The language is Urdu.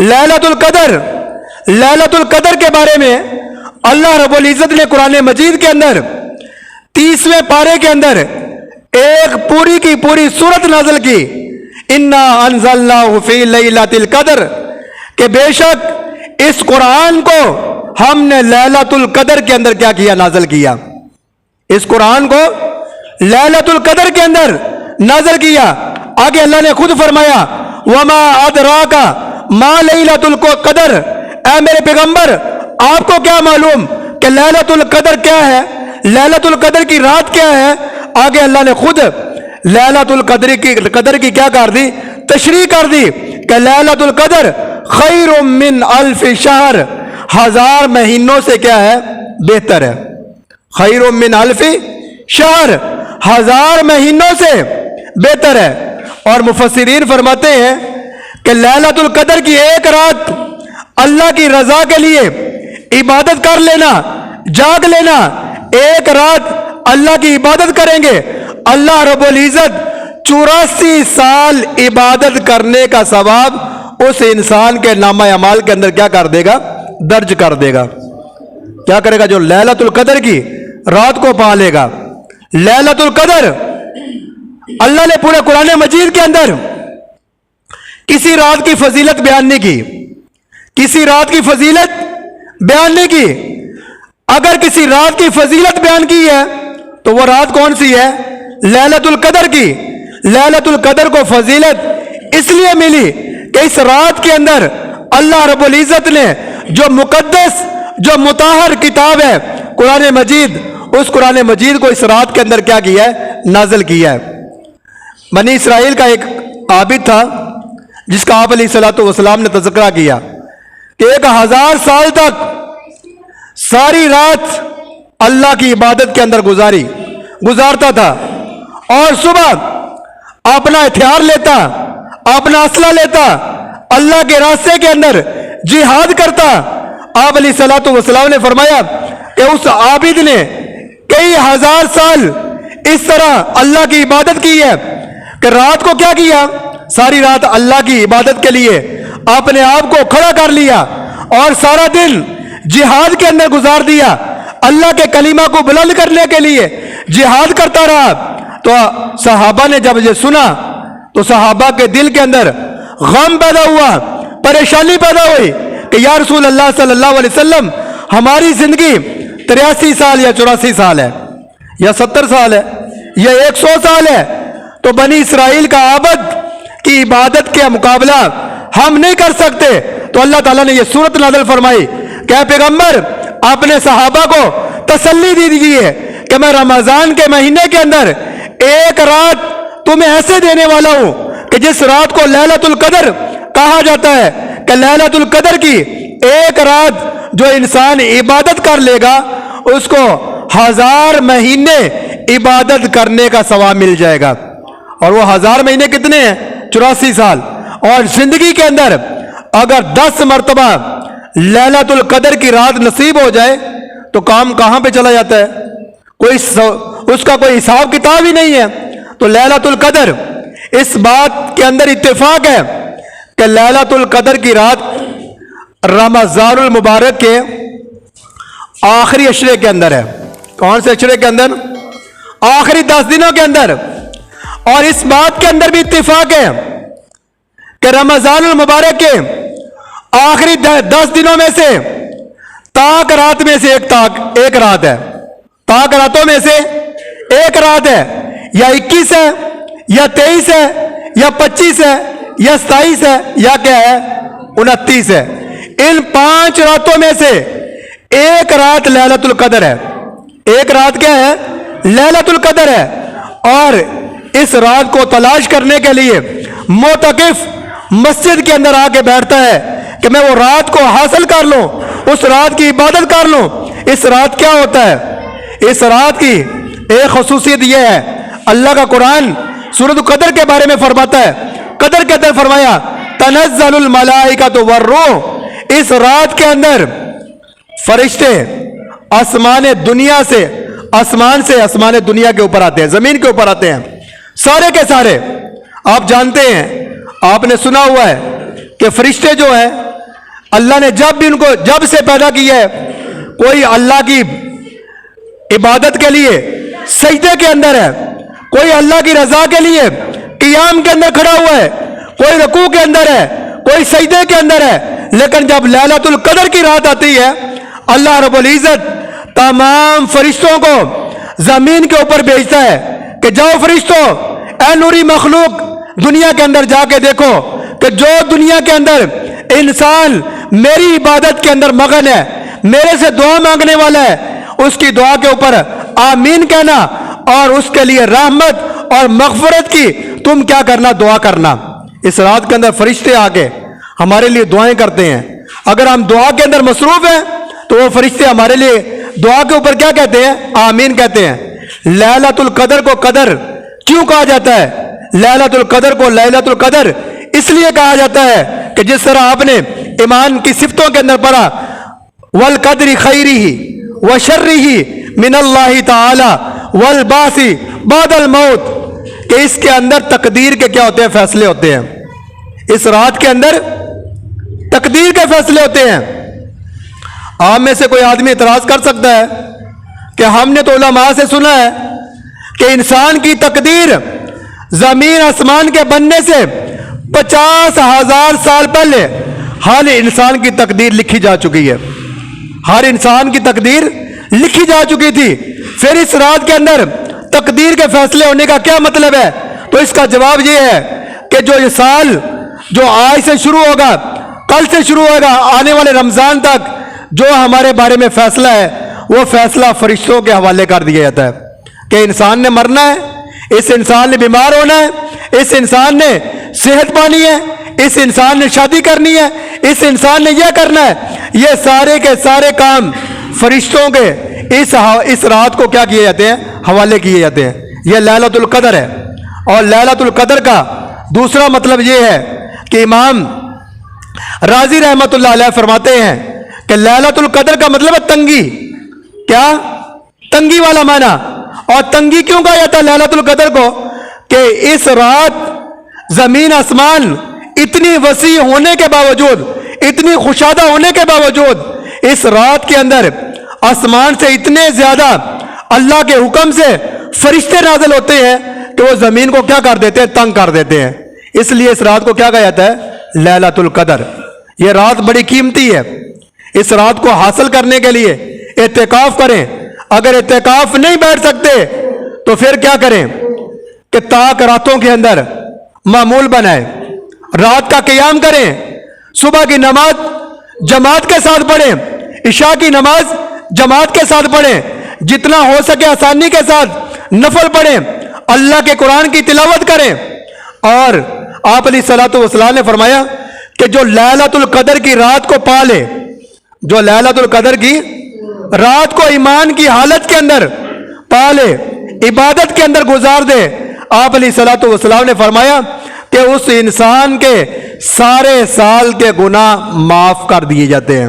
لیلۃ القدر، لیلۃ القدر کے بارے میں اللہ رب العزت نے قرآن مجید کے اندر 30ویں پارے کے اندر ایک پوری کی پوری سورت نازل کی، انا انزلناہ فی لیلۃ القدر، کہ بے شک اس قرآن کو ہم نے لیلۃ القدر کے اندر کیا کیا؟ نازل کیا۔ اس قرآن کو لیلۃ القدر کے اندر نازل کیا۔ آگے اللہ نے خود فرمایا وما ادراک ما لیلۃ القدر، اے میرے پیغمبر آپ کو کیا معلوم کہ لیلۃ القدر کیا ہے، لیلۃ القدر کی رات کیا ہے؟ آگے اللہ نے خود لیلۃ القدر کی کیا کر دی؟ تشریح کر دی کہ لیلۃ القدر خیر من الف شہر، 1000 مہینوں سے کیا ہے؟ بہتر ہے۔ خیر من الف شہر، 1000 مہینوں سے بہتر ہے۔ اور مفسرین فرماتے ہیں کہ لیلۃ القدر کی ایک رات اللہ کی رضا کے لیے عبادت کر لینا، جاگ لینا، ایک رات اللہ کی عبادت کریں گے، اللہ رب العزت 84 سال عبادت کرنے کا ثواب اس انسان کے نامہ اعمال کے اندر کیا کر دے گا؟ درج کر دے گا۔ کیا کرے گا؟ جو لیلۃ القدر کی رات کو پا لے گا۔ لیلۃ القدر اللہ نے پورے قرآن مجید کے اندر کسی رات کی فضیلت بیان نہیں کی، کسی رات کی فضیلت بیان نہیں کی۔ اگر کسی رات کی فضیلت بیان کی ہے تو وہ رات کون سی ہے؟ لیلۃ القدر کی۔ لیلۃ القدر کو فضیلت اس لیے ملی کہ اس رات کے اندر اللہ رب العزت نے جو مقدس، جو مطہر کتاب ہے قرآن مجید، اس قرآن مجید کو اس رات کے اندر کیا کیا ہے؟ نازل کیا ہے۔ بنی اسرائیل کا ایک عابد تھا جس کا آپ علیہ الصلوۃ والسلام نے تذکرہ کیا کہ 1000 سال تک ساری رات اللہ کی عبادت کے اندر گزارتا تھا، اور صبح اپنا ہتھیار لیتا، اپنا اسلحہ لیتا، اللہ کے راستے کے اندر جہاد کرتا۔ آپ علیہ الصلوۃ والسلام نے فرمایا کہ اس عابد نے کئی 1000 سال اس طرح اللہ کی عبادت کی ہے کہ رات کو کیا کیا؟ ساری رات اللہ کی عبادت کے لیے اپنے آپ کو کھڑا کر لیا اور سارا دن جہاد کے اندر گزار دیا، اللہ کے کلمہ کو بلند کرنے کے لیے جہاد کرتا رہا۔ تو صحابہ نے جب یہ سنا تو صحابہ کے دل کے اندر غم پیدا ہوا، پریشانی پیدا ہوئی کہ یا رسول اللہ صلی اللہ علیہ وسلم ہماری زندگی 83 سال یا 84 سال ہے یا 70 سال ہے یا 100 سال ہے، تو بنی اسرائیل کا عابد کی عبادت کے مقابلہ ہم نہیں کر سکتے۔ تو اللہ تعالیٰ نے یہ سورت نازل فرمائی کہ اے پیغمبر اپنے صحابہ کو تسلی دی دیجیے کہ میں رمضان کے مہینے کے اندر ایک رات تمہیں ایسے دینے والا ہوں کہ جس رات کو لیلۃ القدر کہا جاتا ہے، کہ لیلۃ القدر کی ایک رات جو انسان عبادت کر لے گا اس کو 1000 مہینے عبادت کرنے کا ثواب مل جائے گا۔ اور وہ 1000 مہینے کتنے ہیں؟ 84 سال۔ اور زندگی کے اندر اگر 10 مرتبہ لیلۃ القدر کی رات نصیب ہو جائے تو کام کہاں پہ چلا جاتا ہے؟ اس کا کوئی حساب کتاب ہی نہیں ہے۔ تو لیلۃ القدر، اس بات کے اندر اتفاق ہے کہ لیلۃ القدر کی رات رمضان المبارک کے آخری عشرے کے اندر ہے۔ کون سے عشرے کے اندر؟ آخری 10 دنوں کے اندر۔ اور اس بات کے اندر بھی اتفاق ہے کہ رمضان المبارک کے آخری 10 دنوں میں سے تاک رات میں سے ایک رات ہے، تاک راتوں میں سے ایک رات ہے، یا 21 ہے یا 23 ہے یا 25 ہے یا 27 ہے یا کیا ہے 29 ہے۔ ان 5 راتوں میں سے ایک رات لیلۃ القدر ہے۔ ایک رات کیا ہے؟ لیلۃ القدر ہے۔ اور اس رات کو تلاش کرنے کے لیے معتکف مسجد کے اندر آ کے بیٹھتا ہے کہ میں وہ رات کو حاصل کر لوں، اس رات کی عبادت کر لوں۔ اس رات کیا ہوتا ہے؟ اس رات کی ایک خصوصیت یہ ہے، اللہ کا قرآن سورۃ قدر کے بارے میں فرماتا ہے، قدر کے اندر فرمایا تنزل الملائکۃ والروح، اس رات کے اندر فرشتے آسمان دنیا سے آسمان دنیا کے اوپر آتے ہیں، زمین کے اوپر آتے ہیں، سارے کے سارے۔ آپ جانتے ہیں، آپ نے سنا ہوا ہے کہ فرشتے جو ہیں اللہ نے جب بھی ان کو جب سے پیدا کیا ہے کوئی اللہ کی عبادت کے لیے سجدے کے اندر ہے, کوئی اللہ کی رضا کے لیے قیام کے اندر کھڑا ہوا ہے, کوئی رکوع کے اندر ہے, کوئی سجدے کے اندر ہے. لیکن جب لیلۃ القدر کی رات آتی ہے اللہ رب العزت تمام فرشتوں کو زمین کے اوپر بھیجتا ہے کہ جاؤ فرشتوں, اے نوری مخلوق دنیا کے اندر جا کے دیکھو کہ جو دنیا کے اندر انسان میری عبادت کے اندر مگن ہے, میرے سے دعا مانگنے والا ہے, اس کی دعا کے اوپر آمین کہنا اور اس کے لیے رحمت اور مغفرت کی تم کیا کرنا, دعا کرنا. اس رات کے اندر فرشتے آ کے ہمارے لیے دعائیں کرتے ہیں. اگر ہم دعا کے اندر مصروف ہیں تو وہ فرشتے ہمارے لیے دعا کے اوپر کیا کہتے ہیں, آمین کہتے ہیں. لیلۃ القدر کو قدر کیوں کہا جاتا ہے؟ لیلۃ القدر کو لیلۃ القدر اس لیے کہا جاتا ہے کہ جس طرح آپ نے ایمان کی صفتوں کے اندر پڑھا والقدر خیرہ وشرہ من اللہ تعالی والبعث بعد الموت, کہ اس کے اندر تقدیر کے کیا ہوتے ہیں, فیصلے ہوتے ہیں. اس رات کے اندر تقدیر کے فیصلے ہوتے ہیں. آپ میں سے کوئی آدمی اعتراض کر سکتا ہے کہ ہم نے تو علماء سے سنا ہے کہ انسان کی تقدیر زمین آسمان کے بننے سے 50,000 سال پہلے ہر انسان کی تقدیر لکھی جا چکی ہے. ہر انسان کی تقدیر لکھی جا چکی تھی. پھر اس رات کے اندر تقدیر کے فیصلے ہونے کا کیا مطلب ہے؟ تو اس کا جواب یہ ہے کہ جو یہ سال جو آج سے شروع ہوگا, کل سے شروع ہوگا, آنے والے رمضان تک جو ہمارے بارے میں فیصلہ ہے وہ فیصلہ فرشتوں کے حوالے کر دیا جاتا ہے کہ انسان نے مرنا ہے, اس انسان نے بیمار ہونا ہے, اس انسان نے صحت پانی ہے, اس انسان نے شادی کرنی ہے, اس انسان نے یہ کرنا ہے. یہ سارے کے سارے کام فرشتوں کے اس رات کو کیا کیے جاتے ہیں, حوالے کیے جاتے ہیں. یہ لیلۃ القدر ہے. اور لیلۃ القدر کا دوسرا مطلب یہ ہے کہ امام رازی رحمت اللہ علیہ فرماتے ہیں کہ لیلۃ القدر کا مطلب ہے تنگی. کیا؟ تنگی والا معنی. اور تنگی کیوں کہا جاتا ہے لیلۃ القدر کو؟ کہ اس رات زمین آسمان اتنی وسیع ہونے کے باوجود, اتنی خوشادہ ہونے کے باوجود, اس رات کے اندر آسمان سے اتنے زیادہ اللہ کے حکم سے فرشتے نازل ہوتے ہیں کہ وہ زمین کو کیا کر دیتے ہیں, تنگ کر دیتے ہیں. اس لیے اس رات کو کیا کہا جاتا ہے, لیلۃ القدر. یہ رات بڑی قیمتی ہے. اس رات کو حاصل کرنے کے لیے اعتکاف کریں. اگر اعتکاف نہیں بیٹھ سکتے تو پھر کیا کریں کہ تاک راتوں کے اندر معمول بنائیں, رات کا قیام کریں, صبح کی نماز جماعت کے ساتھ پڑھیں, عشاء کی نماز جماعت کے ساتھ پڑھیں, جتنا ہو سکے آسانی کے ساتھ نفل پڑھیں, اللہ کے قرآن کی تلاوت کریں. اور آپ علیہ الصلوۃ والسلام نے فرمایا کہ جو لیلۃ القدر کی رات کو پا لے, جو لیلۃ القدر کی رات کو ایمان کی حالت کے اندر پا لے, عبادت کے اندر گزار دے, آپ علیہ الصلوۃ والسلام نے فرمایا کہ اس انسان کے سارے سال کے گناہ معاف کر دیے جاتے ہیں.